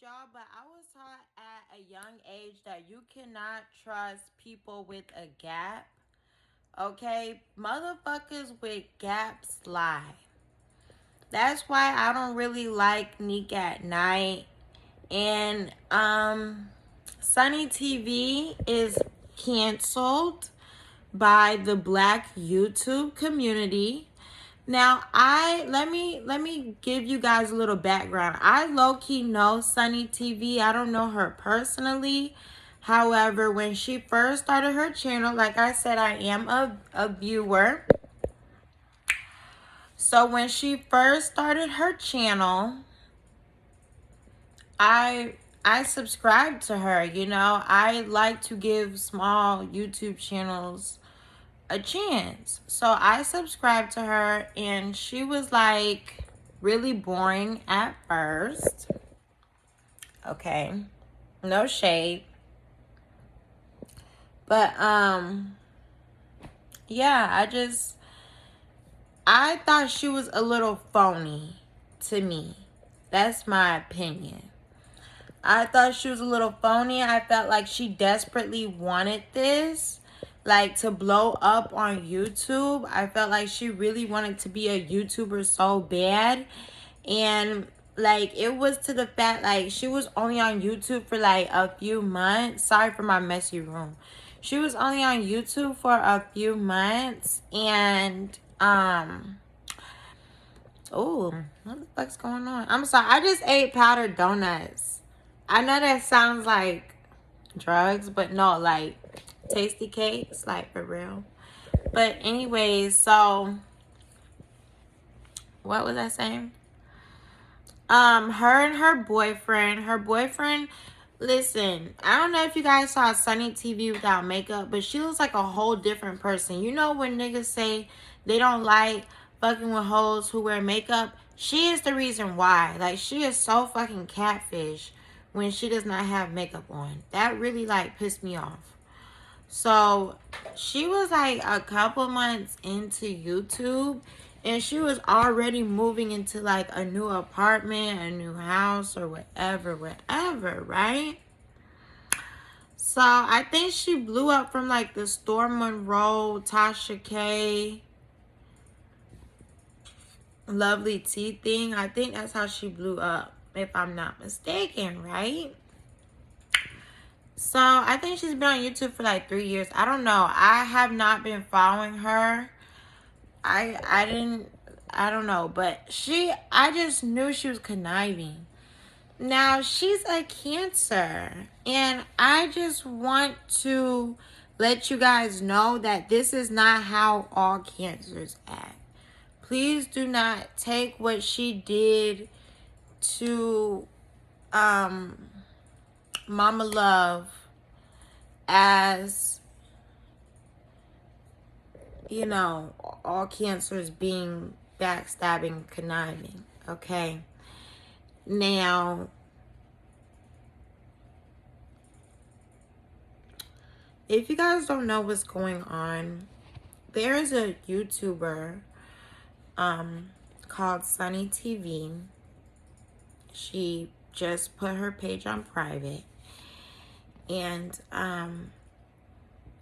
y'all, but I was taught at a young age that you cannot trust people with a gap. Okay? Motherfuckers with gaps lie. That's why I don't really like Nick at Night. And Sunny TV is canceled by the black YouTube community. Now, I let me give you guys a little background. I low key know Sunny TV. I don't know her personally. However, when she first started her channel, like I said, I am a viewer. So when she first started her channel, I I subscribed to her. You know, I like to give small YouTube channels a chance. So I subscribed to her, and she was like really boring at first. Okay. No shade. But yeah, I thought she was a little phony to me. That's my opinion. I thought she was a little phony. I felt like she desperately wanted this, like, to blow up on YouTube. I felt like she really wanted to be a YouTuber so bad. And, like, it was to the fact, like, she was only on YouTube for, like, a few months. Sorry for my messy room. She was only on YouTube for a few months. And, oh, what the fuck's going on? I'm sorry. I just ate powdered donuts. I know that sounds like drugs, but no, like tasty cakes, like for real. But anyways, so what was I saying? Her and her boyfriend, listen, I don't know if you guys saw Sunny TV without makeup, but she looks like a whole different person. You know when niggas say they don't like fucking with hoes who wear makeup? She is the reason why. Like, she is so fucking catfish when she does not have makeup on. That really, like, pissed me off. So she was like a couple months into YouTube, and she was already moving into like a new apartment, a new house, or whatever, right? So I think she blew up from like the Storm Monroe, Tasha K, Lovely T thing. I think that's how she blew up, if I'm not mistaken, right? So I think she's been on YouTube for like 3 years. I don't know. I have not been following her. I don't know, but I just knew she was conniving. Now she's a Cancer, and I just want to let you guys know that this is not how all Cancers act. Please do not take what she did to Mama Love as, you know, all Cancers being backstabbing, conniving. Okay. Now, if you guys don't know what's going on, there is a YouTuber called Sunny TV. She just put her page on private, and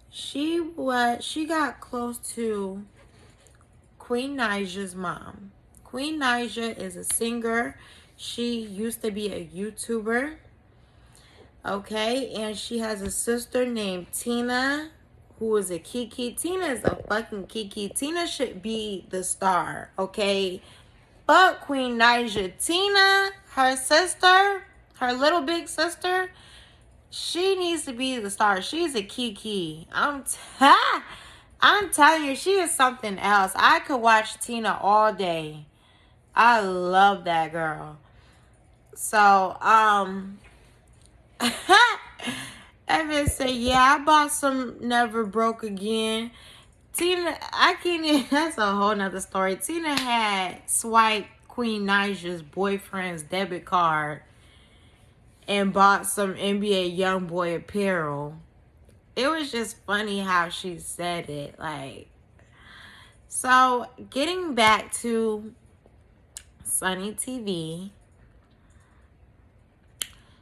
she got close to Queen Naija's mom. Queen Naija is a singer. She used to be a YouTuber. Okay, and she has a sister named Tina, who is a Kiki. Tina is a fucking Kiki. Tina should be the star, okay? But Queen Naija, Tina, her sister, her little big sister, she needs to be the star. She's a Kiki. I'm telling you, she is something else. I could watch Tina all day. I love that girl. So, Evan said, yeah, I bought some Never Broke Again. Tina, I can't even, that's a whole nother story. Tina had swiped Queen Naija's boyfriend's debit card and bought some NBA Youngboy apparel. It was just funny how she said it. Like, so getting back to Sunny TV,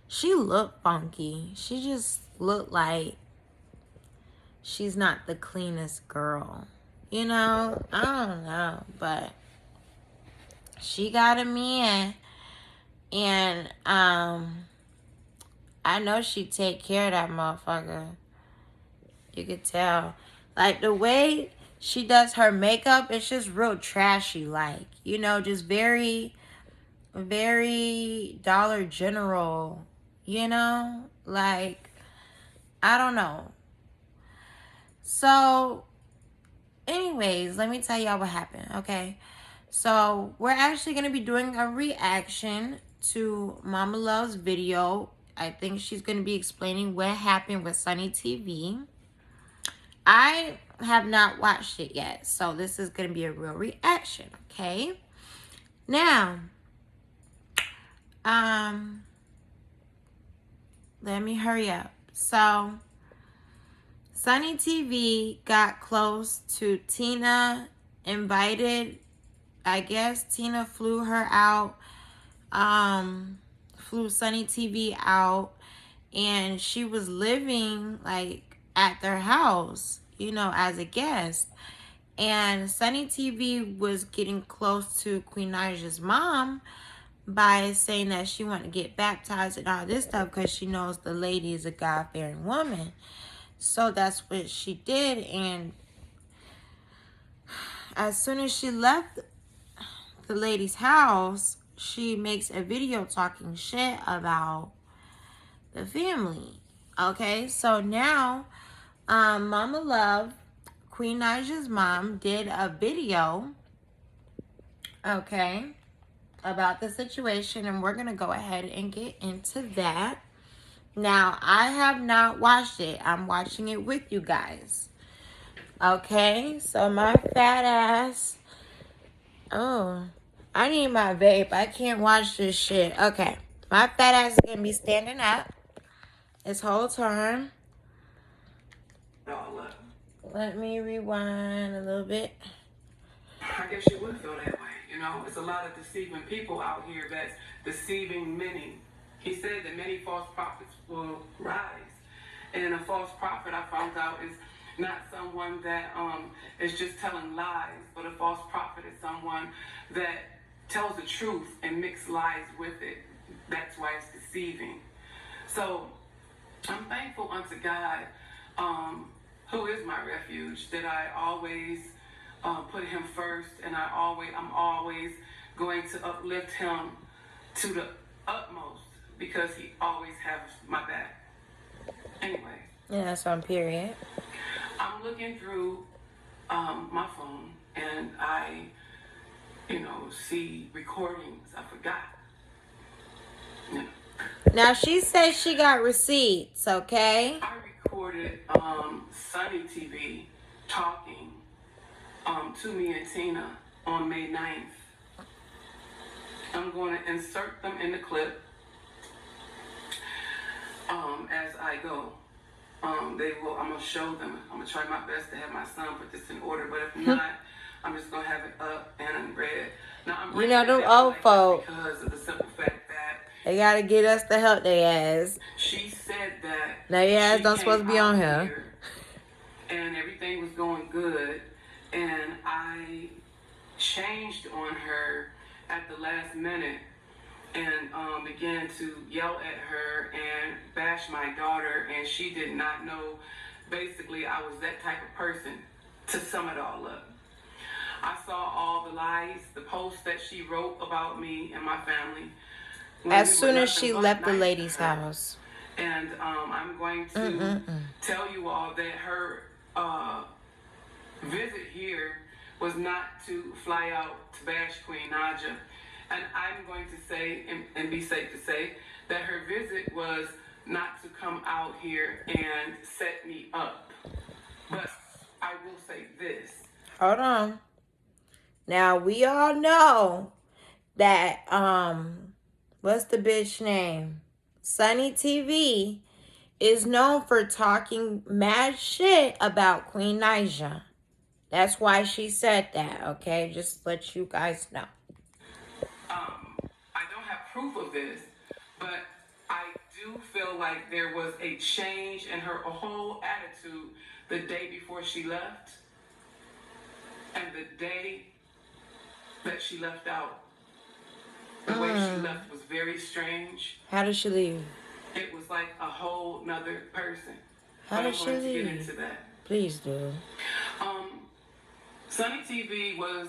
She looked funky. She just looked like she's not the cleanest girl. You know? I don't know. But she got a man. And I know she take care of that motherfucker. You could tell. Like the way she does her makeup, it's just real trashy. Like, you know, just very, very Dollar General. You know? Like, I don't know. So, anyways, let me tell y'all what happened, okay? So, we're actually going to be doing a reaction to Mama Love's video. I think she's going to be explaining what happened with Sunny TV. I have not watched it yet, so this is going to be a real reaction, okay? Now, let me hurry up. So, Sunny TV got close to Tina, invited, I guess Tina flew her out, flew Sunny TV out, and she was living like at their house, you know, as a guest. And Sunny TV was getting close to Queen Naija's mom by saying that she wanted to get baptized and all this stuff because she knows the lady is a God-fearing woman. So that's what she did. And as soon as she left the lady's house, she makes a video talking shit about the family. Okay, so now Mama Love, Queen Naija's mom, did a video, okay, about the situation, and we're going to go ahead and get into that. Now, I have not watched it. I'm watching it with you guys. Okay, so my fat ass. Oh, I need my vape. I can't watch this shit. Okay, my fat ass is going to be standing up this whole time. Let me rewind a little bit. I guess you would feel that way. You know, it's a lot of deceiving people out here that's deceiving many. He said that many false prophets will rise. And a false prophet, I found out, is not someone that is just telling lies, but a false prophet is someone that tells the truth and mix lies with it. That's why it's deceiving. So I'm thankful unto God, who is my refuge, that I always put him first, and I'm always going to uplift him to the utmost because he always has my back. Anyway. Yeah, that's on period. I'm looking through my phone, and I, see recordings. I forgot. Yeah. Now, she says she got receipts, okay? I recorded Sunny TV talking to me and Tina on May 9th. I'm going to insert them in the clip as I go. I'm going to show them. I'm going to try my best to have my son put this in order, but if not, I'm just going to have it up and read. Now, I'm them old folk, because of the simple fact that they got to get us to help their ass. She said that now your ass don't supposed to be on here. And everything was going good, and I changed on her at the last minute and began to yell at her and bash my daughter, and she did not know. Basically, I was that type of person, to sum it all up. I saw all the lies, the posts that she wrote about me and my family. As soon as she left the lady's house. And I'm going to tell you all that her visit here was not to fly out to bash Queen Naija. And I'm going to say, and be safe to say, that her visit was not to come out here and set me up. But I will say this. Hold on. Now, we all know that, what's the bitch name? Sunny TV is known for talking mad shit about Queen Naija. That's why she said that, okay? Just to let you guys know. I don't have proof of this, but I do like there was a change in her whole attitude the day before she left and the day that she left out. The way she left was very strange. How did she leave? It was like a whole nother person. How did she leave? Get into that. Please do. Sunni TV was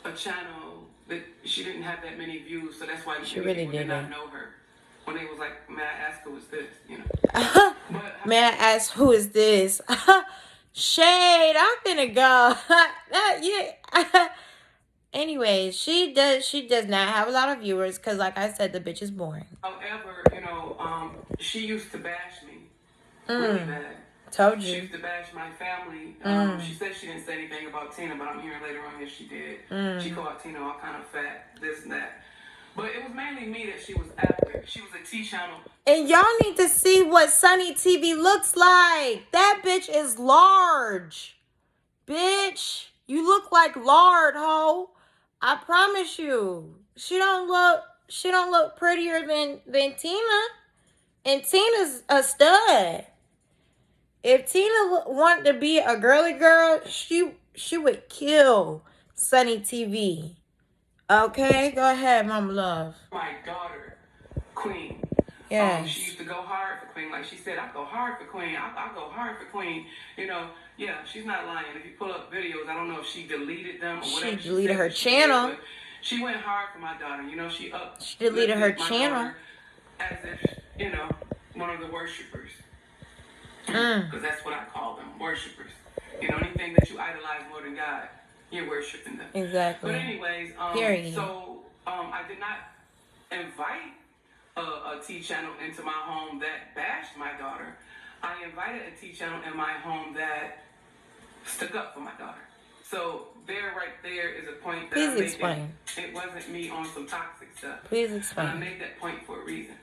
a channel that she didn't have that many views, so that's why she really did not know her. When they was like, may I ask who is this? You know. May I ask who is this? Shade, I'm finna go. Yeah. Anyways, she does not have a lot of viewers because, like I said, the bitch is boring. However, you know, she used to bash me really bad. Told She you. used to bash my family. She said she didn't say anything about Tina, but I'm hearing later on that she did. She called Tina all kind of fat, this and that. But it was mainly me that she was after. She was a T channel. And y'all need to see what Sunni TV looks like. That bitch is large. Bitch, you look like lard, ho. I promise you. She don't look prettier than Tina. And Tina's a stud. If Tina wanted to be a girly girl, she would kill Sunni TV. Okay, go ahead, Mama Love. My daughter, Queen. Yes. She used to go hard for Queen. Like she said, I go hard for Queen. I go hard for Queen. You know, yeah, she's not lying. If you pull up videos, I don't know if she deleted them or whatever. She deleted her channel. She went hard for my daughter. You know, she deleted her channel. As if, you know, one of the worshipers. Because that's what I call them, worshipers. You know, anything that you idolize more than God, you're worshiping them. Exactly. But anyways, so I did not invite a T channel into my home that bashed my daughter. I invited a T channel in my home that stuck up for my daughter. So right there is a point that Please explain. It wasn't me on some toxic stuff. Please explain. And I made that point for a reason.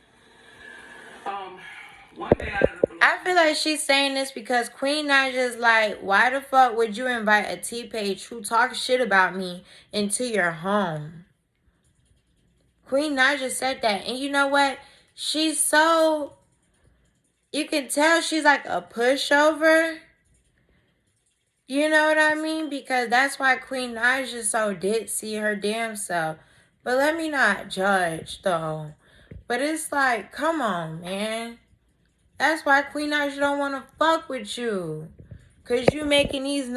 One day out of the blue, I feel like she's saying this because Queen Naija's like, why the fuck would you invite a T page who talks shit about me into your home? Queen Naija said that. And you know what? She's so... You can tell she's like a pushover. You know what I mean? Because that's why Queen Naija's so ditzy her damn self. But let me not judge, though. But it's like, come on, man. That's why Queen Naija don't want to fuck with you. Because you making these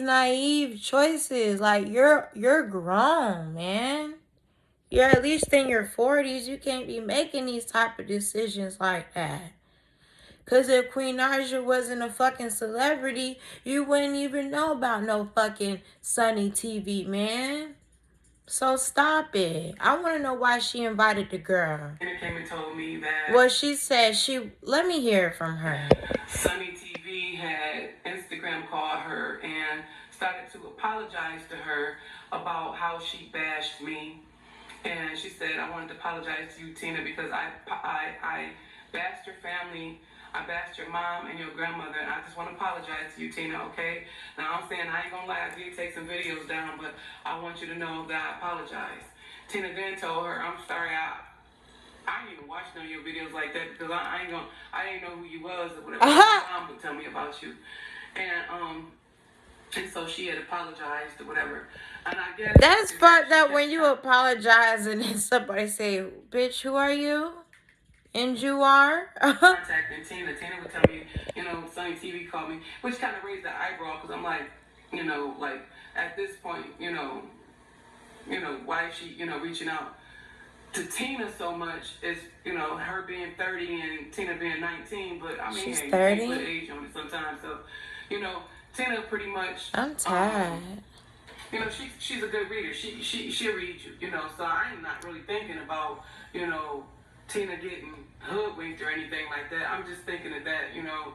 naive choices. Like, you're grown, man. You're at least in your 40s. You can't be making these type of decisions like that. Because if Queen Naija wasn't a fucking celebrity, you wouldn't even know about no fucking Sunni TV, man. So stop it. I want to know why she invited the girl. And came and told me that... Well, she said let me hear it from her. Sunni TV had Instagram called her and started to apologize to her about how she bashed me. And she said, I wanted to apologize to you, Tina, because I bashed your family. I bashed your mom and your grandmother, and I just want to apologize to you, Tina, okay? Now, I'm saying, I ain't gonna lie, I did take some videos down, but I want you to know that I apologize. Tina then told her, I'm sorry, I didn't even watch none of your videos like that, because I didn't know who you was, or whatever. My mom would tell me about you. And so she had apologized or whatever. And I guess... That's fucked up when you apologize and then somebody say, bitch, who are you? And you are? Contacting Tina. Tina would tell me, you know, Sunni TV called me, which kind of raised the eyebrow because I'm like, you know, like at this point, you know, why is she, you know, reaching out to Tina so much? Is, you know, her being 30 and Tina being 19, but I mean, she's hey, 30. You put age on it sometimes. So, you know, Tina pretty much. I'm tired. You know, she's a good reader. She'll read you, you know. So I'm not really thinking about, you know, Tina getting hoodwinked or anything like that. I'm just thinking of that, you know,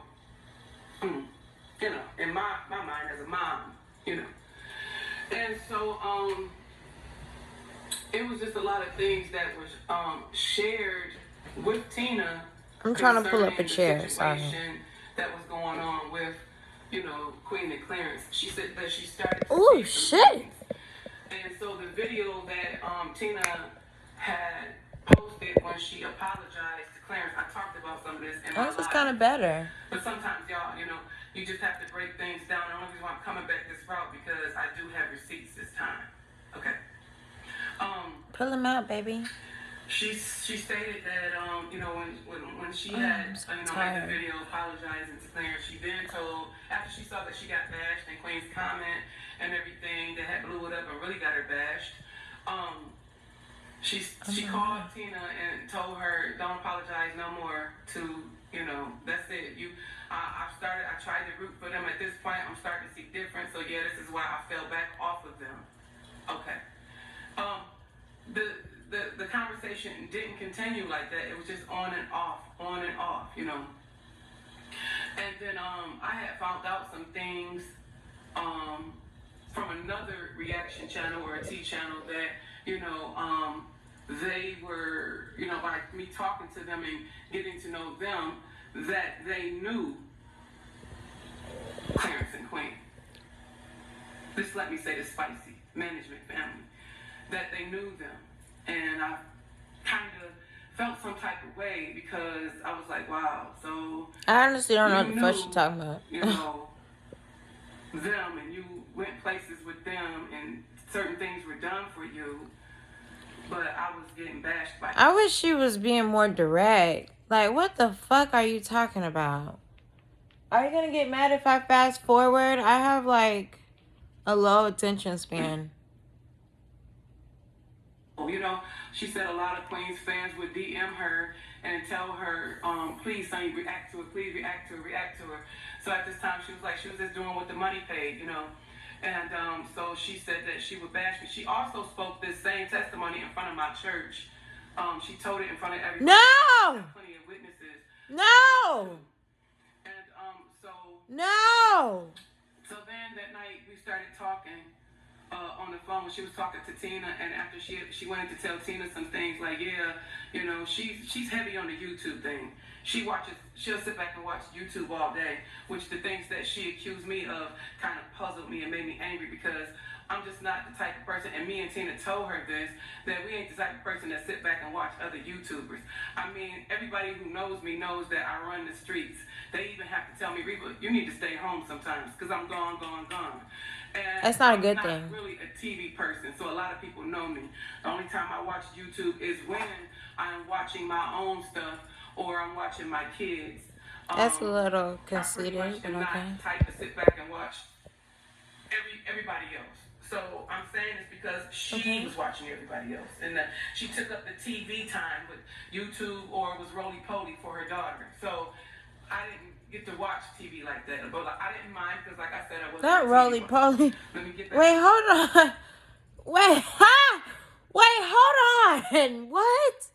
in my mind as a mom, you know. And so, it was just a lot of things that was shared with Tina. I'm trying to pull up a chair, the sorry. That was going on with, you know, Queen and Clarence. She said that she started to oh, see shit. things. And so the video that Tina had posted when she apologized to Clarence some of this in my This is life. kind of better. But sometimes, y'all, you just have to break things down. The only reason why I'm coming back this route because I do have receipts this time. Okay. Pull them out, baby. She stated that when she had made the video apologizing to Clarence, she then told, after she saw that she got bashed and Queen's comment and everything that had blew it up and really got her bashed, she called Tina and told her, don't apologize no more. That's it. I tried to root for them. At this point, I'm starting to see difference. So yeah, this is why I fell back off of them. Okay. The conversation didn't continue like that. It was just on and off. And then I had found out some things from another reaction channel or a T channel that, they were, by me talking to them and getting to know them, that they knew Clarence and Queen. Just let me say the spicy management family. That they knew them. And I kind of felt some type of way because I was like, wow, so... I honestly don't know what the fuck she's talking about. Them, and you went places with them, and certain things were done for you, but I was getting bashed by... I wish she was being more direct. Like, what the fuck are you talking about? Are you gonna get mad if I fast forward? I have, like, a low attention span. She said a lot of Queen's fans would DM her and tell her, please, Sunni, react to it. Please react to her. So at this time, she was just doing what the money paid, And so she said that she would bash me. She also spoke this same testimony in front of my church. She told it in front of everybody. No! Plenty of witnesses. No! And No! So then that night, we started talking. On the phone, she was talking to Tina, and after she wanted to tell Tina some things like, she's heavy on the YouTube thing. She'll sit back and watch YouTube all day, which the things that she accused me of kind of puzzled me and made me angry because I'm just not the type of person, and me and Tina told her this, that we ain't the type of person that sit back and watch other YouTubers. I mean, everybody who knows me knows that I run the streets. They even have to tell me, Reba, you need to stay home sometimes because I'm gone. And that's not a good thing. thing. I'm not really a TV person, so a lot of people know me. The only time I watch YouTube is when I'm watching my own stuff or I'm watching my kids. That's a little conceited, I pretty much am but okay. not the type to sit back and watch everybody else. So I'm saying this because she was watching everybody else, and she took up the TV time with YouTube or was roly-poly for her daughter. So I didn't get to watch TV like that, but I didn't mind because, like I said, I wasn't Not roly-poly. Wait, hold on. Wait, hold on. What?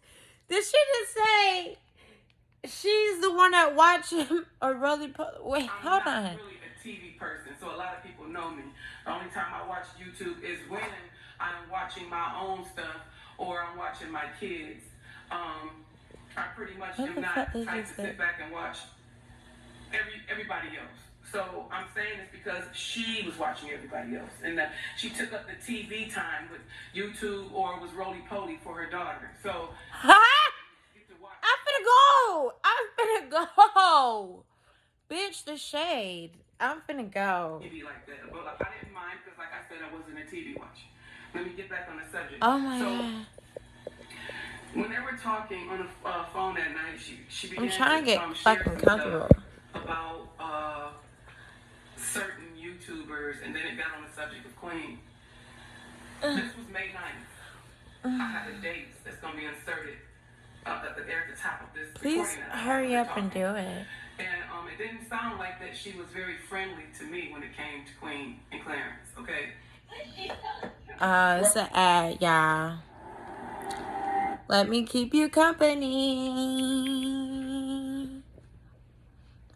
Did she just say she's the one that watched him or roly-poly? Wait, hold on. I'm not really a TV person, so a lot of people know me. The only time I watch YouTube is when I'm watching my own stuff or I'm watching my kids. I pretty much am not the type to sit back and watch everybody else. So I'm saying this because she was watching everybody else, and she took up the TV time with YouTube or was roly-poly for her daughter. So I'm finna go. Bitch, the shade. I'm finna go. TV like that, but I didn't mind because, like I said, I wasn't a TV watcher. Let me get back on the subject. Oh my God. When they were talking on the phone that night, she began I'm trying to get fucking comfortable about certain YouTubers, and then it got on the subject of Queen. This was May 9th. I have the dates that's going to be inserted at the top of this. Please hurry up and do it. And it didn't sound like that she was very friendly to me when it came to Queen and Clarence, okay? It's an ad, y'all. Let me keep you company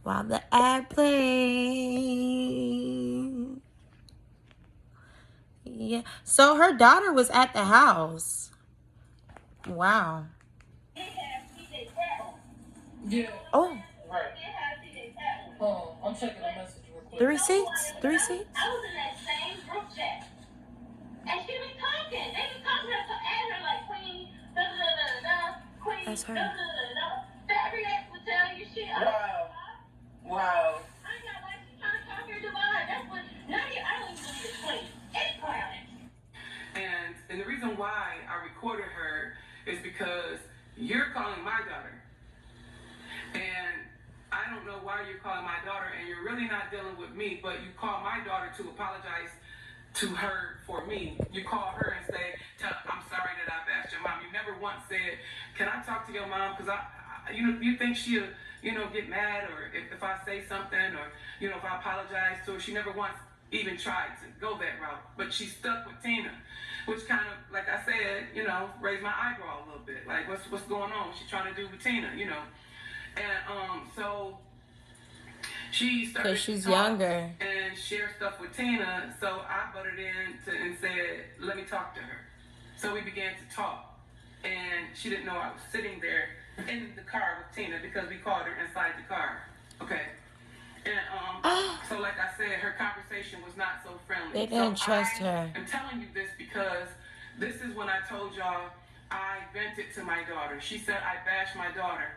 while the ad plays. Yeah. So her daughter was at the house. Wow. Yeah. Oh. Right. I'm checking the message real quick. The receipts? I was in that same group chat. And she was talking. They was talking to her like Queen, Queen, That's her. That react would tell you Wow. I got like she's trying to talk her divine. That's what Naija, I don't even believe it's clean. It's clowning. And the reason why I recorded her is because you're calling my daughter. And I don't know why you're calling my daughter, and you're really not dealing with me, but you call my daughter to apologize to her for me. You call her and say, I'm sorry that I bashed your mom. You never once said, can I talk to your mom? Because you think she'll, get mad, or if I say something, or, if I apologize to her. She never once even tried to go that route. But she stuck with Tina, which kind of, like I said, raised my eyebrow a little bit. Like, what's going on? What's she trying to do with Tina, And so she started Because she's to talk younger. and share stuff with Tina. So I butted in and said, let me talk to her. So we began to talk. And she didn't know I was sitting there in the car with Tina because we called her inside the car. Okay. And so like I said, her conversation was not so friendly. They didn't trust I her. am telling you this because this is when I told y'all I vented to my daughter. She said I bashed my daughter.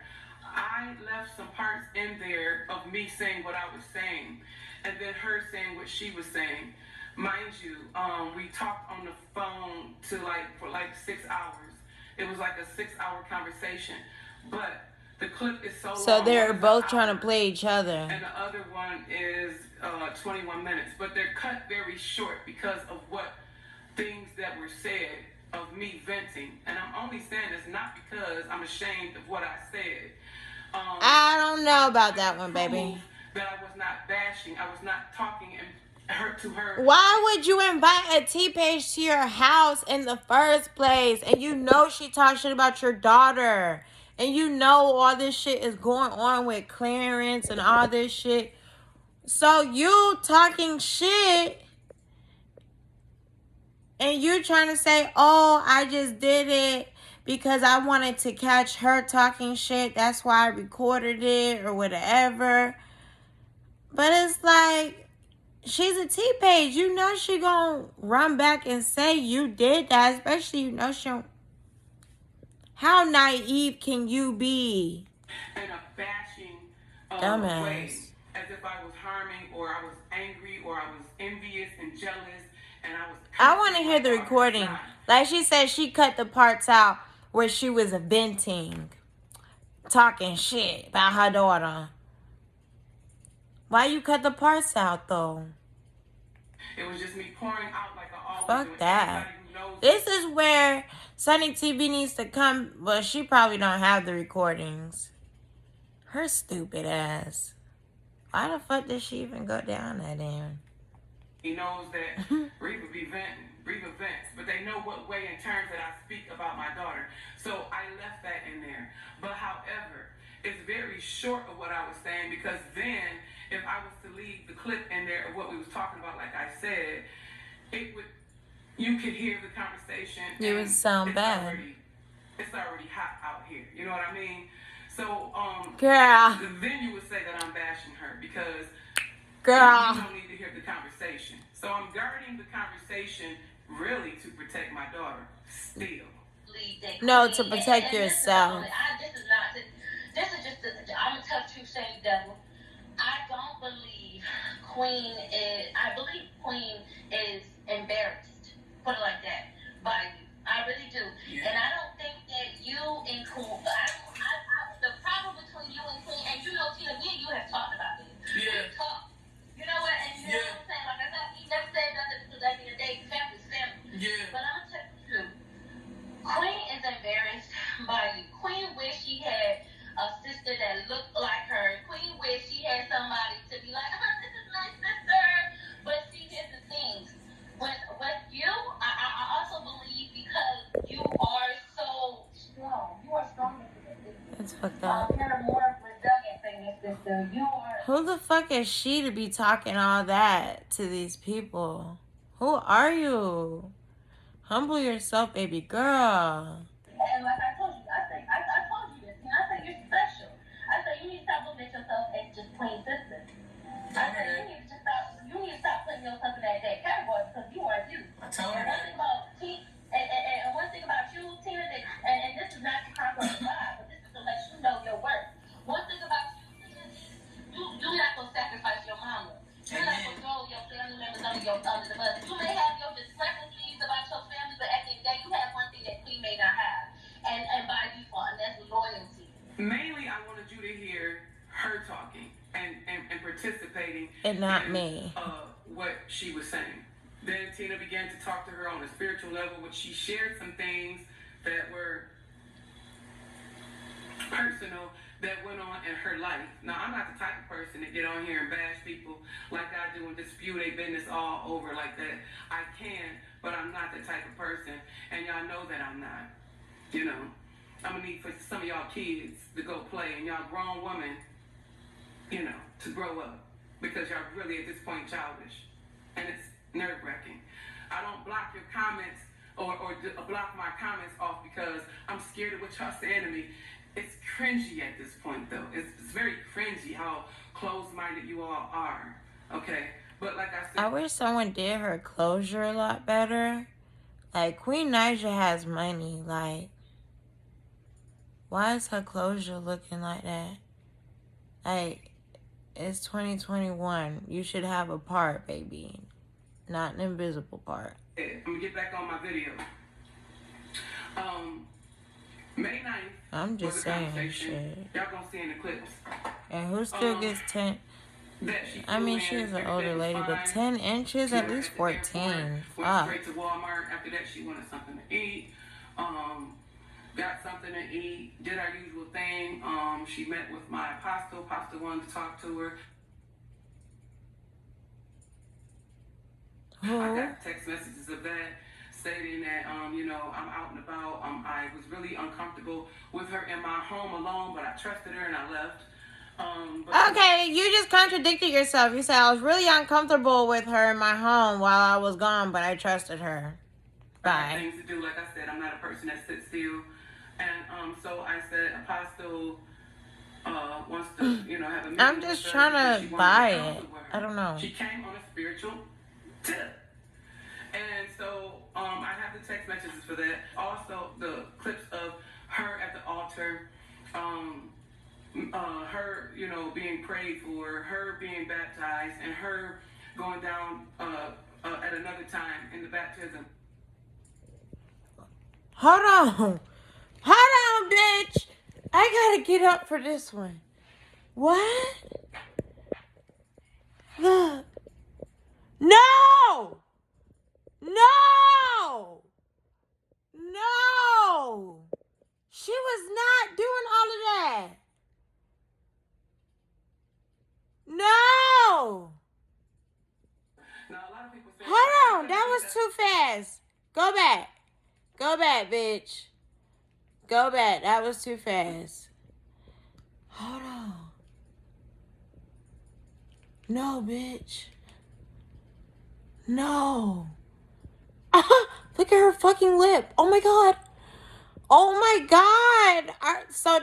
I left some parts in there of me saying what I was saying, and then her saying what she was saying. Mind you, we talked on the phone for 6 hours. It was like a 6-hour conversation, but the clip is so long. So they're both trying to play each other. And the other one is 21 minutes, but they're cut very short because of what things that were said of me venting. And I'm only saying this not because I'm ashamed of what I said. I don't know about that one, baby. That I was not bashing. I was not talking to her. Why would you invite a T-Page to your house in the first place? And you know she talks shit about your daughter. And you know all this shit is going on with Clarence and all this shit. So you talking shit. And you trying to say, oh, I just did it because I wanted to catch her talking shit. That's why I recorded it or whatever. But it's like, she's a T-Page. You know she gonna run back and say you did that. Especially, she don't. How naive can you be? In a bashing Dumbass. way. As if I was harming, or I was angry, or I was envious and jealous. And I want to hear the recording. Like she said, she cut the parts out where she was venting, talking shit about her daughter. Why you cut the parts out, though? It was just me pouring out like I always do. Fuck that. This is where Sunni TV needs to come. Well, she probably don't have the recordings. Her stupid ass. Why the fuck did she even go down that end? He knows that Reva be venting, Reva vents, but they know what way and terms that I speak about my daughter. So I left that in there. But however, it's very short of what I was saying, because then if I was to leave the clip in there of what we was talking about, like I said, you could hear the conversation. It would sound bad. It's already hot out here. You know what I mean? So, girl. Then you would say that I'm bashing her because girl, you don't need to hear the conversation. So I'm guarding the conversation really to protect my daughter still. No, to protect yourself. This is just, I'm a tough truth saying devil. I don't believe I believe Queen is embarrassed, put it like that, by you. I really do. Yeah. And I don't think that you and Queen, the problem between you and Queen, and Tina, me and you have talked about this. Yeah. We talked. You know what? And you know what I'm saying? Like I said, he never said nothing because at the end of the day, family's family. Yeah. But I'm going to tell you the truth. Queen is embarrassed by you. Queen wish she had a sister that looked like her. Queen wish she had somebody to be like, oh, this is my sister. But see, here's the thing. With you, I also believe because you are so strong. You are stronger than this. That's fucked up. You're more resilient than your sister. You are. Who the fuck is she to be talking all that to these people? Who are you? Humble yourself, baby girl. And like I told you, I told you this. And I said you're special. I said you need to stop looking at yourself as just plain sister. I said you need to stop putting yourself in that category because you are you. I told her that. And one thing about you, Tina, and this is not to compromise God, but this is to let you know your worth. One thing about you, Tina, is you do not Mainly, I wanted you to hear her talking and participating and not in me. What she was saying. Then Tina began to talk to her on a spiritual level, which she shared some things that were personal that went on in her life. Now, I'm not the type of person to get on here and bash people like I do and dispute their business all over like that. I can, but I'm not the type of person, and y'all know that I'm not. You know, I'm gonna need for some of y'all kids to go play, and y'all grown women, you know, to grow up, because y'all really at this point childish, and it's nerve-wracking. I don't block your comments or block my comments off because I'm scared of what y'all saying to me. It's cringy at this point, though. It's very cringy how closed-minded you all are, okay? But like I said, I wish someone did her closure a lot better. Like, Queen Naija has money. Like, why is her closure looking like that? Like, it's 2021. You should have a part, baby. Not an invisible part. I'm gonna get back on my video. May 9th. I'm just was a saying conversation. shit. Y'all gonna see in the clips. And who still gets 10? I mean, she is an older lady, but 10 inches, at least 14. Went Fuck. straight to Walmart. After that, she wanted something to eat. Got something to eat. Did our usual thing. She met with my apostle. Apostle wanted to talk to her. Who? I got text messages of that stating that, you know, I'm out and about. I was really uncomfortable with her in my home alone, but I trusted her and I left. Okay, you just contradicted yourself. You said I was really uncomfortable with her in my home while I was gone, but I trusted her. I have Bye. things to do. Like I said, I'm not a person that sits still. And so I said, Apostle wants to, you know, have a meeting. I'm just trying to buy it. I don't know. She came on a spiritual tip. And so I have the text messages for that. Also, the clips of her at the altar, her, you know, being prayed for, her being baptized, and her going down at another time in the baptism. Hold on. Hold on, bitch. I gotta get up for this one. What? Look. No! No! No! She was not doing all of that. No! Now, a lot of people say, Hold on. That was too fast. Go back. Go back, bitch. Go back. That was too fast. Hold on. No, bitch. No. Look at her fucking lip. Oh my god. Oh my god. So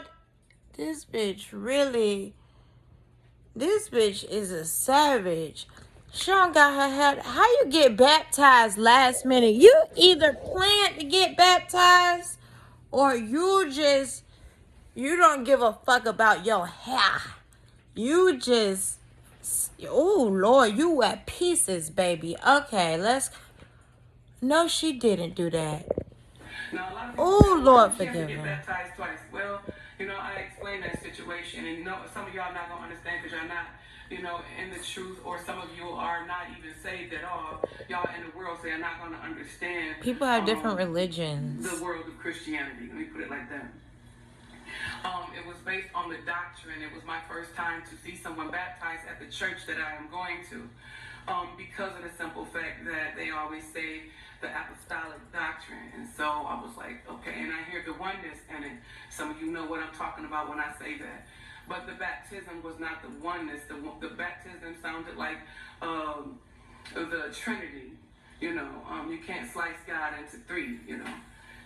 this bitch really. This bitch is a savage. She don't got her head. How you get baptized last minute? You either plan to get baptized or you don't give a fuck about your hair. You just, oh Lord, you at pieces, baby. Okay, let's. No, she didn't do that. Now, a lot of people Oh say, Lord, "Why did she have to forgive get her. baptized twice?" Well, you know, I explained that situation, and no, some of y'all not gonna understand because y'all not, you know, in the truth, or some of you are not even saved at all. Y'all in the world say, "I'm not gonna understand." People have different religions. The world of Christianity. Let me put it like that. It was based on the doctrine. It was my first time to see someone baptized at the church that I am going to, because of the simple fact that they always say the apostolic doctrine. And so I was like, okay, and I hear the oneness in it. Some of you know what I'm talking about when I say that. But the baptism was not the oneness. The baptism sounded like the Trinity. You know, you can't slice God into three, you know.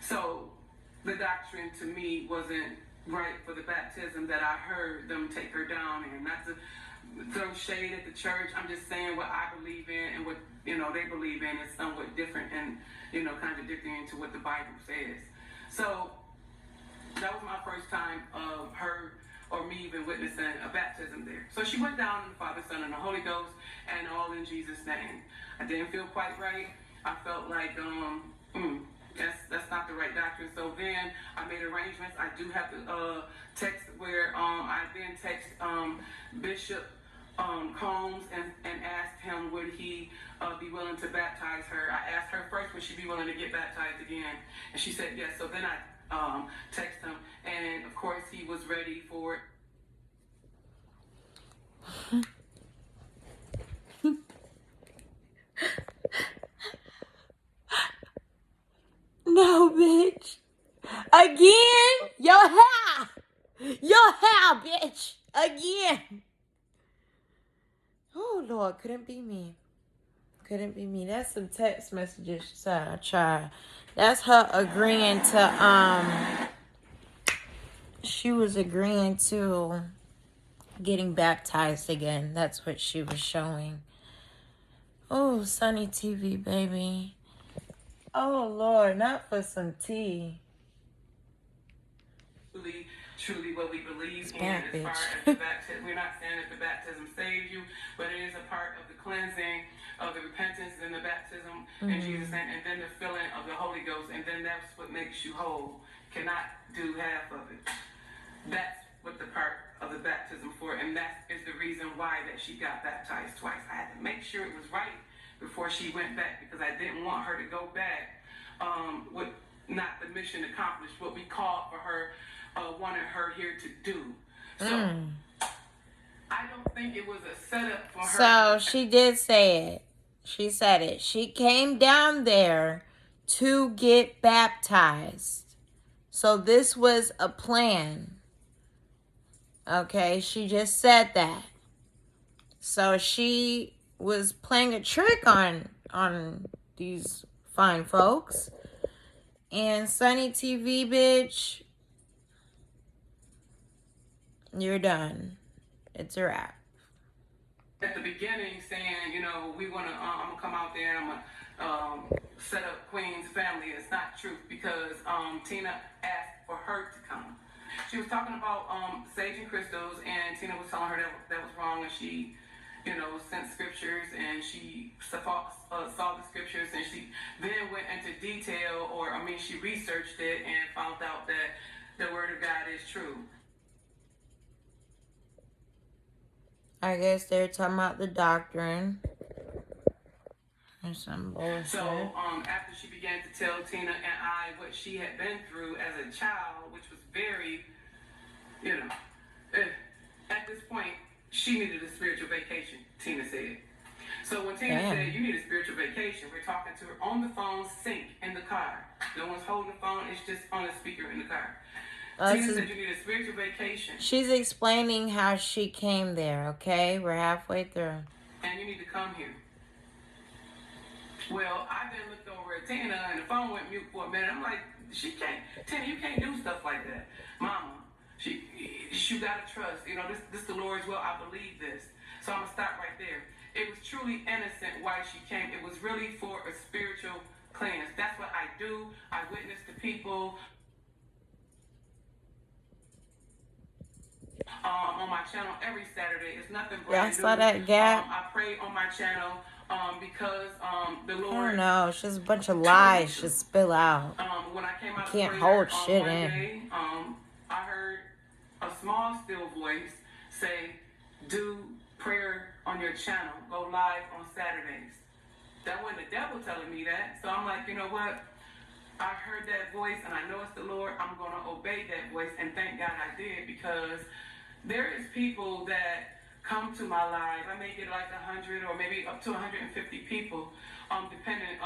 So the doctrine to me wasn't right for the baptism that I heard them take her down, and not to throw shade at the church. I'm just saying what I believe in, and what, you know, they believe in is somewhat different and, you know, contradicting to what the Bible says. So that was my first time of her or me even witnessing a baptism there. So she went down in the Father, Son, and the Holy Ghost, and all in Jesus' name. I didn't feel quite right. I felt like, that's not the right doctrine. So then I made arrangements. I do have to text where I then text Bishop Combs and asked him would he be willing to baptize her. I asked her first would she be willing to get baptized again, and she said yes. So then I text him, and of course he was ready for it. No, bitch. Again? Your hair, bitch. Again. Oh, Lord, couldn't be me. Couldn't be me. That's some text messages she said I tried. That's her agreeing to, she was agreeing to getting baptized again. That's what she was showing. Oh, Sunny TV, baby. Oh, Lord, not for some tea. Truly what we believe in as far as the baptism. We're not saying that the baptism saves you, but it is a part of the cleansing, of the repentance and the baptism in Jesus' name, and then the filling of the Holy Ghost, and then that's what makes you whole. Cannot do half of it. That's what the part of the baptism for, and that is the reason why that she got baptized twice. I had to make sure it was right before she went back, because I didn't want her to go back with not the mission accomplished, what we called for her, wanted her here to do. So I don't think it was a setup for her. So she did say it. She said it. She came down there to get baptized. So this was a plan. Okay, she just said that. So she was playing a trick on these fine folks. And Sunny TV, bitch, you're done. It's a wrap. At the beginning saying, you know, we want to, I'm going to come out there and I'm going to set up Queen's family. It's not true, because Tina asked for her to come. She was talking about sage and crystals, and Tina was telling her that was wrong, and she, you know, sent scriptures, and she saw the scriptures, and she then went into detail, she researched it and found out that the word of God is true. I guess they're talking about the doctrine. Or some bullshit. So, after she began to tell Tina and I what she had been through as a child, which was very, you know, at this point, she needed a spiritual vacation, Tina said. So when Tina said, you need a spiritual vacation, we're talking to her on the phone, sync in the car. No one's holding the phone, it's just on the speaker in the car. Tina said you need a spiritual vacation. She's explaining how she came there, okay? We're halfway through. And you need to come here. Well, I then looked over at Tina, and the phone went mute for a minute. I'm like, Tina, you can't do stuff like that. Mama, you gotta trust. You know, this the Lord's will. I believe this. So I'm gonna stop right there. It was truly innocent why she came. It was really for a spiritual cleanse. That's what I do. I witness to people. On my channel every Saturday. It's nothing brand new. I saw that gap. I pray on my channel because the Lord. I don't know. It's just a bunch of lies just spill out. When I came out, can't hold shit in. Day, I heard a small still voice say, "Do prayer on your channel. Go live on Saturdays." That wasn't the devil telling me that. So I'm like, you know what? I heard that voice, and I know it's the Lord. I'm going to obey that voice, and thank God I did, because there is people that come to my live. I may get like 100 or maybe up to 150 people, depending.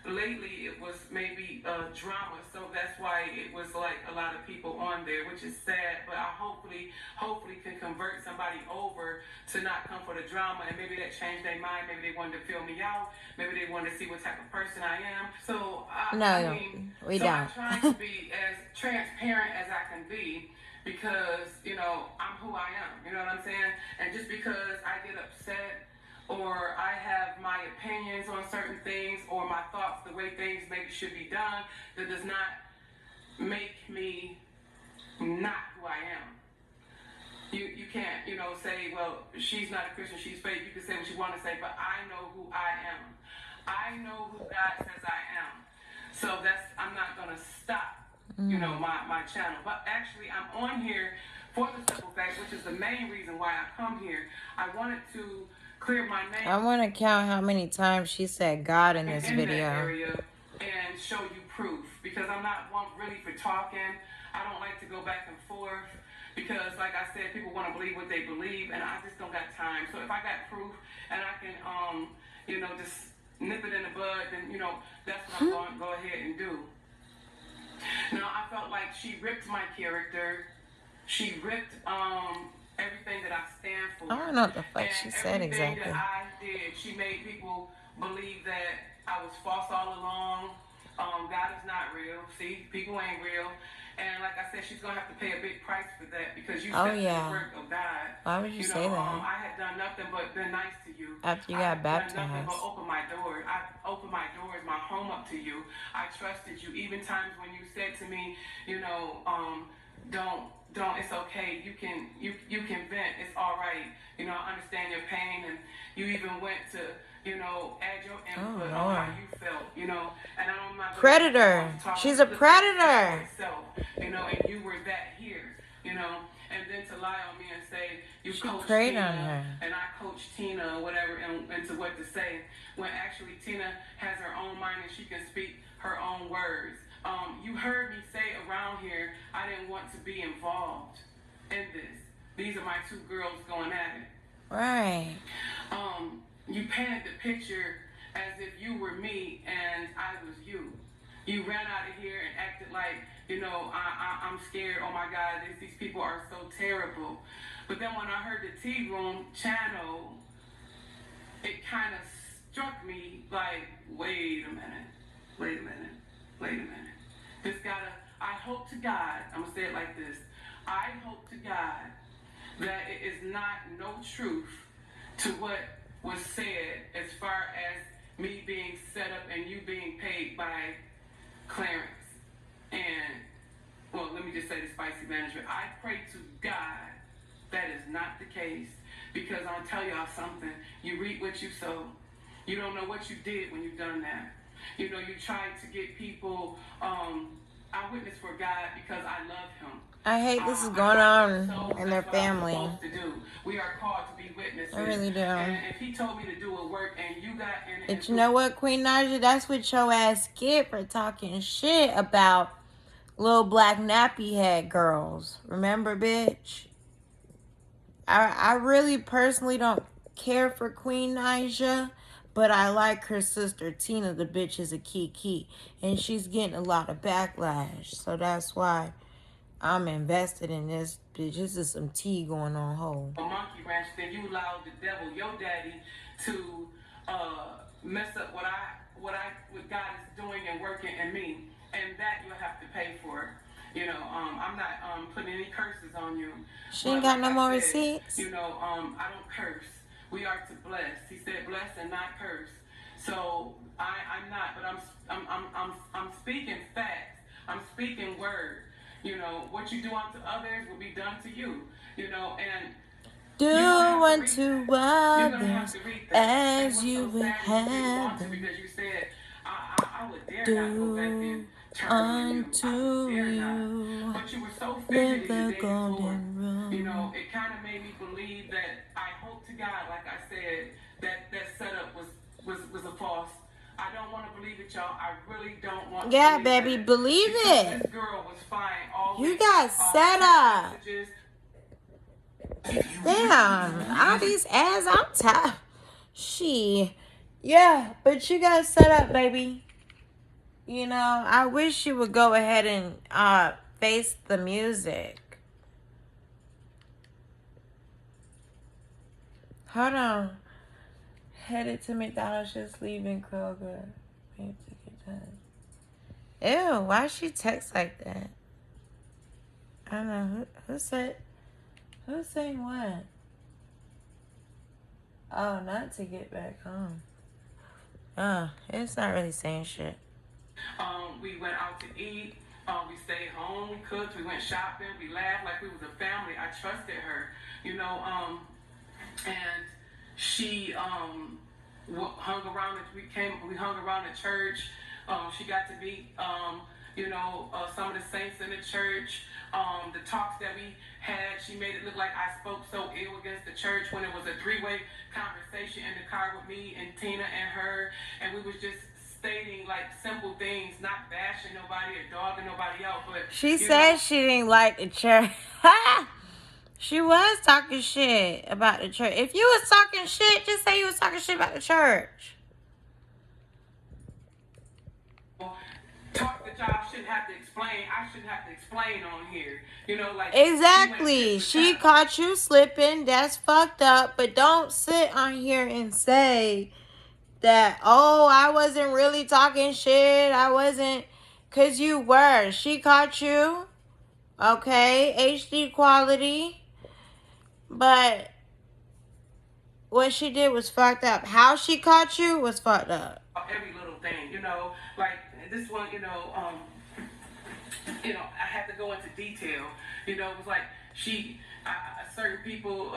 Lately, it was maybe drama, so that's why it was like a lot of people on there, which is sad. But I hopefully can convert somebody over to not come for the drama, and maybe that changed their mind. Maybe they wanted to fill me out. Maybe they wanted to see what type of person I am. So I try to be as transparent as I can be, because, you know, I'm who I am. You know what I'm saying? And just because I get upset, or I have my opinions on certain things, or my thoughts, the way things maybe should be done, that does not make me not who I am. You can't, you know, say, well, she's not a Christian, she's fake. You can say what you want to say, but I know who I am. I know who God says I am. So I'm not gonna stop, my channel. But actually, I'm on here for the simple fact, which is the main reason why I come here. I wanted to clear my name. I want to count how many times she said God in this video. That area and show you proof, because I'm not one really for talking. I don't like to go back and forth because, like I said, people want to believe what they believe, and I just don't got time. So if I got proof and I can, just nip it in the bud, then that's what I'm going to go ahead and do. Now, I felt like she ripped my character. She ripped everything that I stand for. I don't know what the fuck she said exactly. Everything that I did, she made people believe that I was false all along. God is not real. See, people ain't real. And like I said, she's going to have to pay a big price for that, because you said the work of God. Why would you say that? I had done nothing but been nice to you. After you got baptized. I had done nothing but open my door. I opened my doors, my home up to you. I trusted you. Even times when you said to me, don't, it's okay. You can vent. It's all right. I understand your pain, and you even went to, add your input on how you felt, and I'm not predator. She's a predator. Myself, and you were that here, and then to lie on me and say you coached Tina and I coached Tina or whatever, and to what to say, when actually Tina has her own mind and she can speak her own words. You heard me say around here, I didn't want to be involved in this. These are my two girls going at it. Right. You painted the picture as if you were me and I was you. You ran out of here and acted like, I'm scared. Oh my God, these people are so terrible. But then when I heard the Tea Room channel, it kind of struck me like, wait a minute. I hope to God, I'm going to say it like this. I hope to God that it is not no truth to what was said as far as me being set up and you being paid by Clarence. And, well, let me just say the spicy management. I pray to God that is not the case, because I'll tell y'all something. You reap what you sow. You don't know what you did when you've done that. You tried to get people, I witness for God because I love him. I hate this is going on in their family. We are called to be witnesses. I really do. And if he told me to do a work and you got in it. But you know what, Queen Naija? That's what your ass get for talking shit about little black nappy head girls. Remember, bitch? I really personally don't care for Queen Naija, but I like her sister Tina. The bitch is a key. And she's getting a lot of backlash. So that's why I'm invested in this bitch. This is some tea going on, ho. A monkey ranch, then you allowed the devil, your daddy, to mess up what God is doing and working in me, and that you'll have to pay for. I'm not putting any curses on you. She ain't got no more receipts. I don't curse. We are to bless. He said bless and not curse. So I'm not, but I'm speaking facts. I'm speaking word. What you do unto others will be done to you. And do unto others as you would have them. Because you said I would dare not go back and unto you. But you were so Live fidgety the the day golden before. rule. It kind of made me believe that I hope to God, like I said, that setup was a false. I don't want to believe it, y'all. I really don't want to yeah, believe baby, it. believe it. This girl was fine always. You got set up. Damn, all these ads, I'm tired. Yeah, but you got set up, baby. I wish you would go ahead and face the music. Hold on. Headed to McDonald's, just leaving Kroger. Ew, why she text like that? I don't know. Who's saying what? Oh, not to get back home. Oh, it's not really saying shit. We went out to eat. We stayed home. We cooked. We went shopping. We laughed like we was a family. I trusted her, and she hung around. We hung around the church. She got to meet, some of the saints in the church. The talks that we had, she made it look like I spoke so ill against the church when it was a three-way conversation in the car with me and Tina and her, and we was just stating like simple things, not bashing nobody or dogging nobody out. But she said she didn't like the church. She was talking shit about the church. If you was talking shit, just say you was talking shit about the church. Talk that y'all shouldn't have to explain. I shouldn't have to explain on here. Exactly. She caught you slipping. That's fucked up. But don't sit on here and say that, oh, I wasn't really talking shit. I wasn't. Because you were. She caught you. Okay. HD quality. But what she did was fucked up. How she caught you was fucked up. Every little thing, like this one, I had to go into detail. It was like certain people,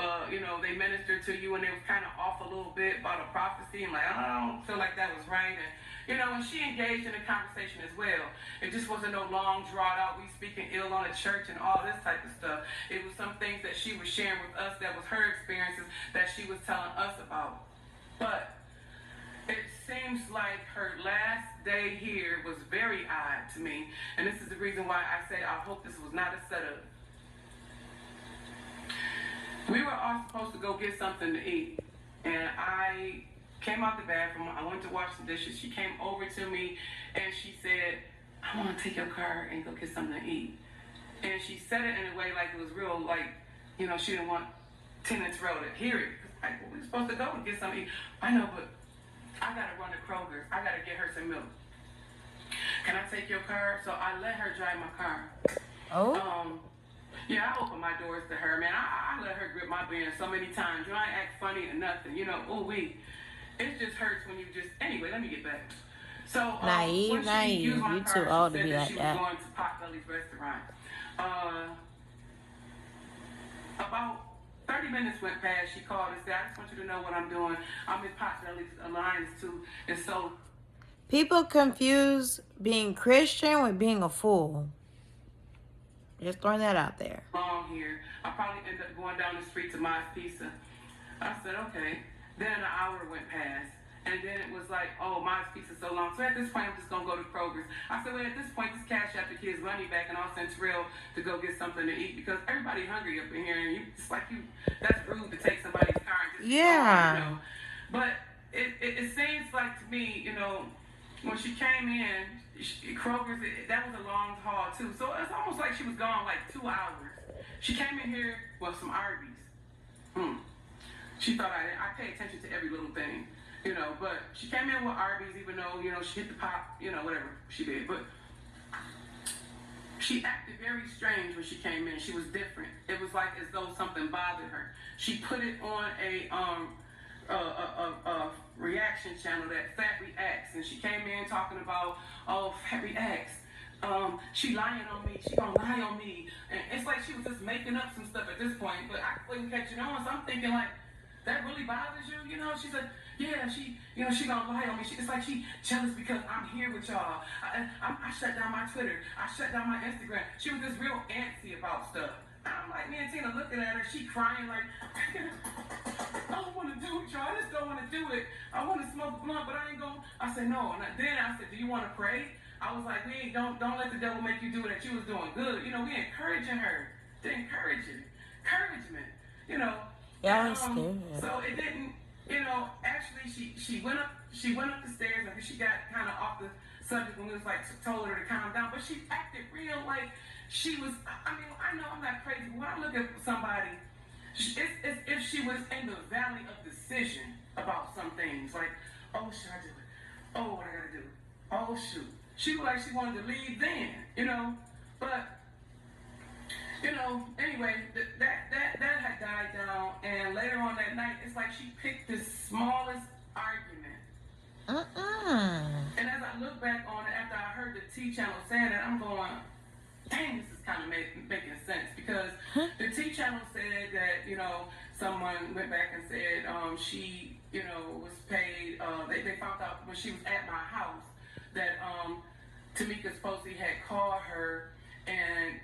they ministered to you and they was kind of off a little bit about a prophecy. And like, I don't feel like that was right. And she engaged in a conversation as well. It just wasn't no long drawn out, we speaking ill on the church and all this type of stuff. It was some things that she was sharing with us that was her experiences that she was telling us about. But it seems like her last day here was very odd to me. And this is the reason why I say I hope this was not a setup. We were all supposed to go get something to eat. And I came out the bathroom. I went to wash the dishes. She came over to me and she said, I want to take your car and go get something to eat. And she said it in a way like it was real, like, she didn't want Tina and Terrell to hear it. Like, well, we were supposed to go and get something to eat. I know, but I got to run to Kroger's. I got to get her some milk. Can I take your car? So I let her drive my car. Oh? Yeah, I opened my doors to her, man. I let her grip my band so many times. I ain't act funny or nothing. It just hurts when you just... Anyway, let me get back. So, naive. You too old to be like she that. was going to Potbelly's restaurant. About 30 minutes went past. She called and said, I just want you to know what I'm doing. I'm in Potbelly's Alliance too. And so... People confuse being Christian with being a fool. Just throwing that out there. Long here. I probably end up going down the street to Ma's Pizza. I said, okay. Then an hour went past. And then it was like, oh, Ma's Pizza so long. So at this point, I'm just going to go to Kroger's. I said, well, at this point, just cash out the kids' money back and I'll send Terrell to go get something to eat because everybody hungry up in here. And that's rude to take somebody's car and just yeah. But it seems like to me, when she came in, Kroger's, that was a long haul too. So it's almost like she was gone like 2 hours. She came in here with some Arby's. She thought I pay attention to every little thing, but she came in with Arby's even though, she hit the pop, whatever she did. But she acted very strange when she came in. She was different. It was like as though something bothered her. She put it on a reaction channel that Fat Reacts, and she came in talking about, oh, Fat Reacts, she lying on me, she gonna lie on me, and it's like she was just making up some stuff at this point, but I couldn't catch it on, so I'm thinking like, that really bothers you, She said, yeah, she gonna lie on me. It's like she jealous because I'm here with y'all. I shut down my Twitter, I shut down my Instagram. She was just real antsy about stuff. I'm like, me and Tina looking at her, she crying like, I don't want to do it, y'all. I just don't want to do it. I want to smoke a blunt, but I ain't going to. I said, no. And then I said, do you want to pray? I was like, don't let the devil make you do it. That she was doing good. We encouraging her. The encouragement. Yeah, so it didn't, actually she went up the stairs. I think she got kind of off the subject when we was like told her to calm down, but she acted real like she was, I know I'm not crazy, but when I look at somebody, it's as if she was in the valley of decision about some things. Like, oh, should I do it? Oh, what I gotta do? Oh, shoot. She looked like she wanted to leave then, But, anyway, that had died down. And later on that night, it's like she picked the smallest argument. And as I look back on it, after I heard the T channel saying that, I'm going, dang, this is kind of making sense because the T channel said that, someone went back and said she, was paid, they found out when she was at my house that Tamika supposedly had called her and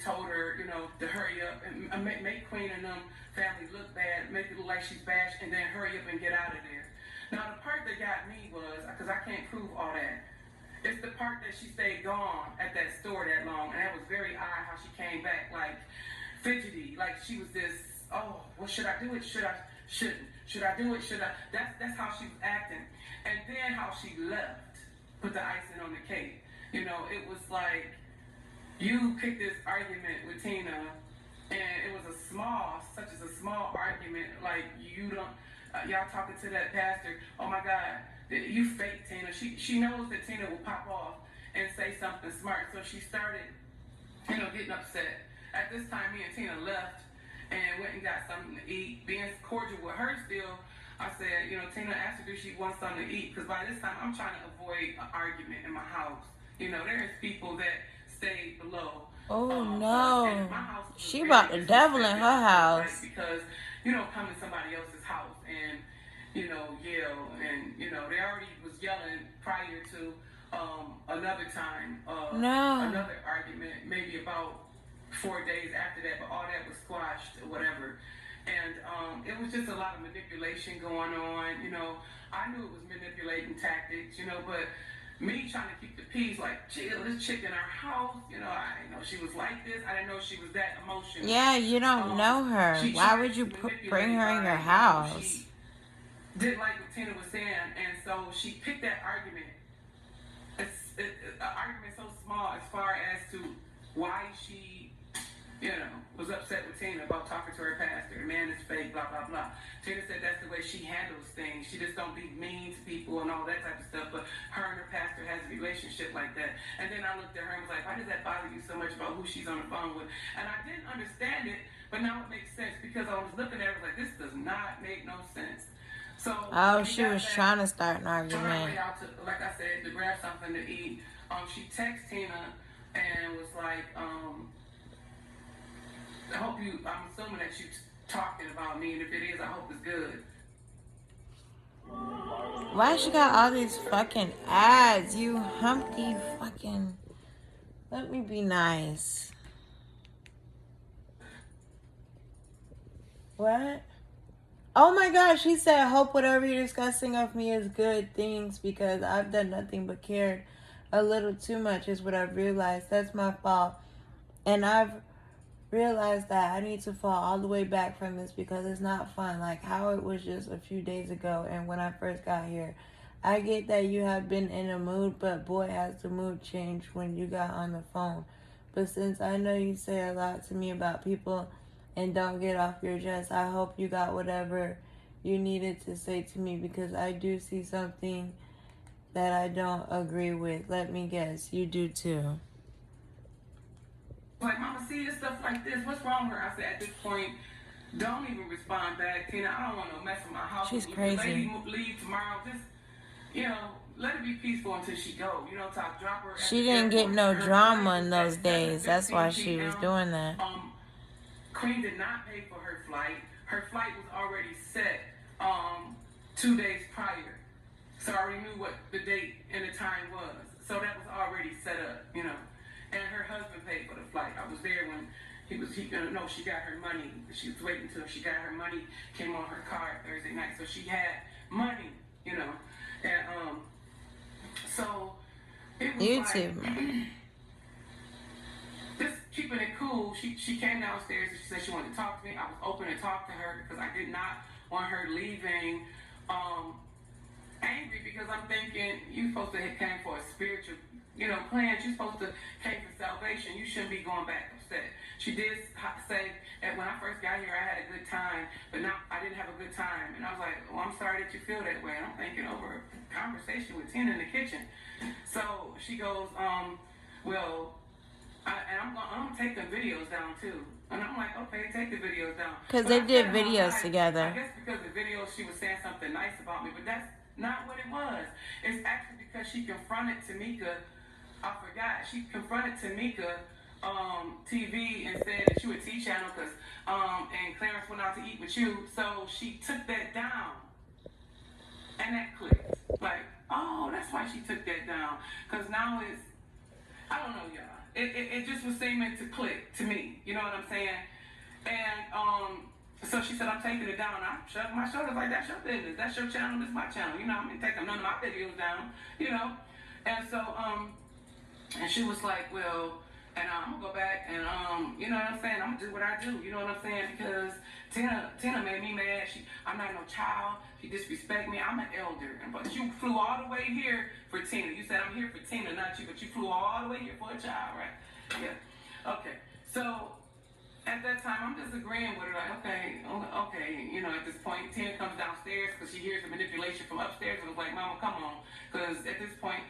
told her, you know, to hurry up and make Queen and them family look bad, make it look like she's bashed, and then hurry up and get out of there. Now, the part that got me was, because I can't prove all that, it's the part that she stayed gone at that store that long, and that was very odd how she came back, like, fidgety, like she was this, oh, well, should I do it? Shouldn't? Should I do it? Should I? That's how she was acting. And then how she left, put the icing on the cake. You know, it was like, you picked this argument with Tina, and it was such as a small argument, like, you don't, y'all talking to that pastor, oh my God, you fake Tina. She knows that Tina will pop off and say something smart, so she started, you know, getting upset. At this time, me and Tina left and went and got something to eat. Being cordial with her still, I said, you know, Tina asked her if she wants something to eat, because by this time, I'm trying to avoid an argument in my house. You know, there's people that stay below. Oh No. no. She brought the devil in her house. Because you don't come to somebody else's house and, you know, yell. And, you know, they already was yelling prior to another time. Another argument, maybe about 4 days after that. But all that was squashed or whatever. And it was just a lot of manipulation going on. You know, I knew it was manipulating tactics, you know, but me trying to keep the peace, like, chill, this chick in our house, you know, I didn't know she was like this. I didn't know she was that emotional. Yeah, you don't know her. Why would you bring her in your house? She didn't like what Tina was saying, and so she picked that argument. An argument so small as far as to why she, you know, was upset with Tina about talking to her pastor. The man is fake, blah, blah, blah. Tina said that's the way she handles things. She just don't be mean to people and all that type of stuff. But her and her pastor has a relationship like that. And then I looked at her and was like, why does that bother you so much about who she's on the phone with? And I didn't understand it, but now it makes sense because I was looking at her like, this does not make no sense. So she was trying to start an argument. Like I said, to grab something to eat. She texted Tina and was like, I'm assuming that you're talking about me, and if it is, I hope it's good. Why she got all these fucking ads? You Humpty fucking... Let me be nice. What? Oh my gosh, she said, hope whatever you're discussing of me is good things because I've done nothing but cared a little too much is what I've realized. That's my fault. And I've realized that I need to fall all the way back from this because it's not fun. Like how it was just a few days ago and when I first got here. I get that you have been in a mood, but boy, has the mood changed when you got on the phone. But since I know you say a lot to me about people and don't get off your chest, I hope you got whatever you needed to say to me because I do see something that I don't agree with. Let me guess, you do too. Like, Mama, see this stuff like this. What's wrong with her? I said, at this point, don't even respond back, Tina. I don't want no mess in my house. She's If crazy. the lady leave tomorrow, just, you know, let it be peaceful until she go. You know, drop her. She didn't get no drama in those days. That's why she was doing that. Queen did not pay for her flight. Her flight was already set 2 days prior. So I already knew what the date and the time was. So that was already set up, you know. And her husband paid for the flight. I was there when she got her money. She was waiting until she got her money, came on her card Thursday night. So she had money, you know. And so it was YouTube. like, just keeping it cool. She came downstairs and she said she wanted to talk to me. I was open to talk to her because I did not want her leaving angry because I'm thinking you're supposed to have came for a spiritual, you know, plans. You're supposed to came for salvation. You shouldn't be going back upset. She did say that when I first got here, I had a good time, but now I didn't have a good time. And I was like, well, I'm sorry that you feel that way. And I'm thinking over a conversation with Tina in the kitchen. So she goes, well, I'm gonna take the videos down too. And I'm like, okay, take the videos down. Because they did videos together. I guess because the videos she was saying something nice about me, but that's not what it was. It's actually because she confronted Tamika. I forgot. She confronted Tamika TV and said that you a T channel because and Clarence went out to eat with you. So she took that down, and that clicked. Like oh, that's why she took that down. Because now it's, I don't know, y'all. It just was seeming to click to me. You know what I'm saying? And so she said, I'm taking it down. I shrugged my shoulders like, that's your business. That's your channel. This is my channel. You know, I'm taking none of my videos down. You know? And so, and she was like, well, and I'm gonna go back and you know what I'm saying? I'm gonna do what I do. You know what I'm saying? Because Tina made me mad. I'm not no child. She disrespect me. I'm an elder. But you flew all the way here for Tina. You said I'm here for Tina, not you. But you flew all the way here for a child, right? Yeah. Okay. So at that time, I'm just agreeing with her, like, okay, you know, at this point, Tina comes downstairs because she hears the manipulation from upstairs, and was like, Mama, come on, because at this point,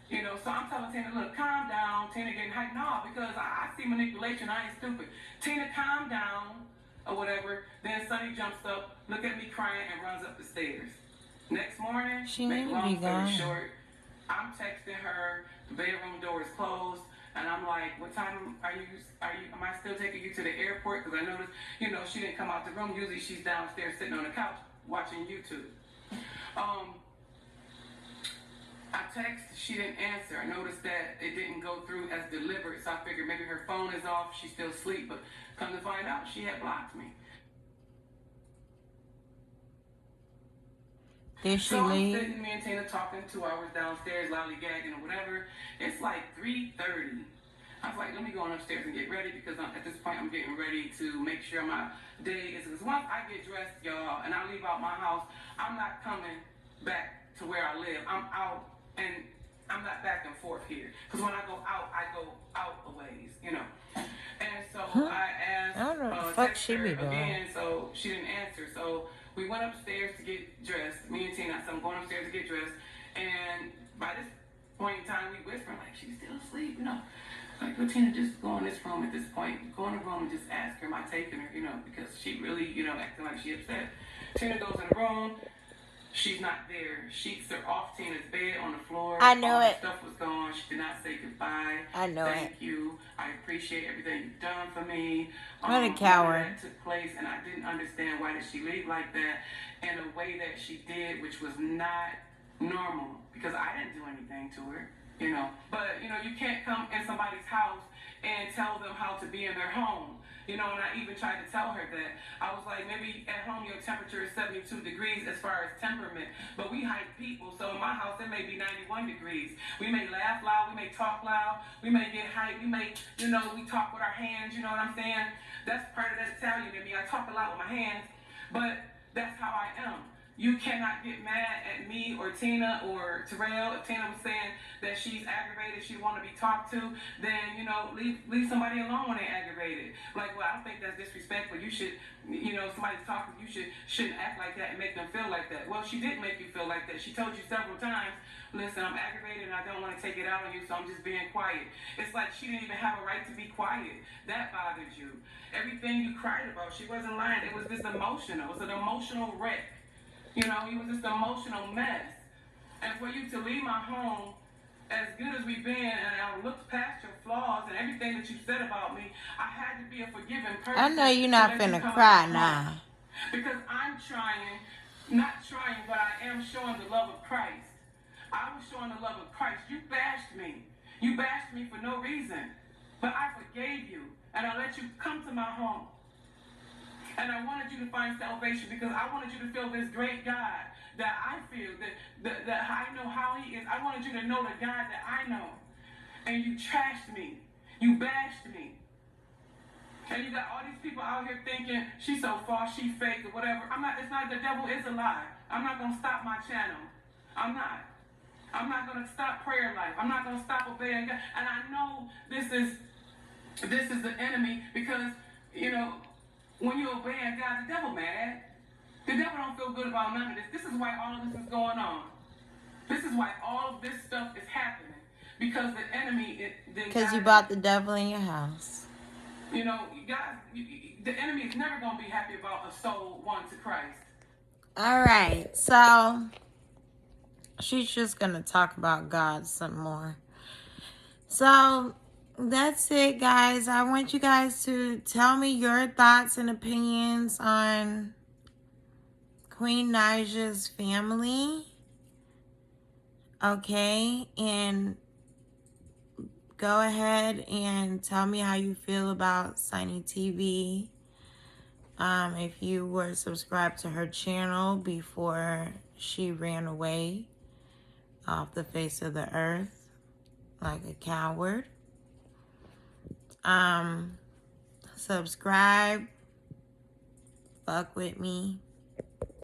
you know, so I'm telling Tina, look, calm down. Tina getting hyped, no, because I see manipulation, I ain't stupid. Tina, calm down, or whatever. Then Sunny jumps up, look at me crying, and runs up the stairs. Next morning, She make need a to be long story gone. short, I'm texting her, the bedroom door is closed. And I'm like, what time am I still taking you to the airport? Because I noticed, you know, she didn't come out the room. Usually she's downstairs sitting on the couch watching YouTube. I texted, she didn't answer. I noticed that it didn't go through as delivered. So I figured maybe her phone is off. She's still asleep. But come to find out, she had blocked me. Did she so leave? I'm sitting, me and Tina talking 2 hours downstairs, lollygagging or whatever. It's like 3:30. I was like, let me go on upstairs and get ready because at this point I'm getting ready to make sure my day is. Because once I get dressed, y'all, and I leave out my house, I'm not coming back to where I live. I'm out and I'm not back and forth here. Because when I go out a ways, you know. And so I asked, I don't know what the fuck text she her be doing. again, so she didn't answer. So we went upstairs to get dressed, me and Tina. So I'm going upstairs to get dressed. And by this point in time, we whispering like, she's still asleep, you know. Like, well, Tina, just go in this room at this point. Go in the room and just ask her, am I taking her, you know, because she really, you know, acting like she upset. Tina goes in the room. She's not there. Sheets are off Tina's bed on the floor. I know All it. her stuff was gone. She did not say goodbye. I know Thank it. you. I appreciate everything you've done for me. What a coward. That took place, and I didn't understand why did she leave like that in a way that she did, which was not normal because I didn't do anything to her, you know. But, you know, you can't come in somebody's house and tell them how to be in their home. You know, and I even tried to tell her that. I was like, maybe at home your temperature is 72 degrees as far as temperament, but we hype people, so in my house it may be 91 degrees. We may laugh loud, we may talk loud, we may get hyped, we may, you know, we talk with our hands, you know what I'm saying? That's part of that Italian in me. I talk a lot with my hands, but that's how I am. You cannot get mad at me or Tina or Terrell. If Tina was saying that she's aggravated, she want to be talked to, then, you know, leave somebody alone when they're aggravated. Like, well, I don't think that's disrespectful. You should, you know, somebody's talking, you shouldn't act like that and make them feel like that. Well, she did make you feel like that. She told you several times, listen, I'm aggravated and I don't want to take it out on you, so I'm just being quiet. It's like she didn't even have a right to be quiet. That bothered you. Everything you cried about, she wasn't lying. It was just emotional. It was an emotional wreck. You know, it was just an emotional mess. And for you to leave my home, as good as we've been, and I looked past your flaws and everything that you said about me, I had to be a forgiving person. I know you're not finna cry now. Because I'm not trying, but I am showing the love of Christ. I was showing the love of Christ. You bashed me. You bashed me for no reason. But I forgave you, and I let you come to my home. And I wanted you to find salvation because I wanted you to feel this great God that I feel, that I know how he is. I wanted you to know the God that I know. And you trashed me. You bashed me. And you got all these people out here thinking, she's so false, she's fake, or whatever. It's not, the devil is a lie. I'm not going to stop my channel. I'm not. I'm not going to stop prayer life. I'm not going to stop obeying God. And I know this is the enemy because, you know, when you're obeying God, the devil mad. The devil don't feel good about none of this. This is why all of this is going on. This is why all of this stuff is happening. Because the enemy... Because you brought the devil in your house. You know, guys, the enemy is never going to be happy about a soul won to Christ. All right, so she's just going to talk about God some more. So that's it, guys. I want you guys to tell me your thoughts and opinions on Queen Naija's family. Okay, and go ahead and tell me how you feel about Sunni TV. If you were subscribed to her channel before she ran away off the face of the earth like a coward. Subscribe. Fuck with me.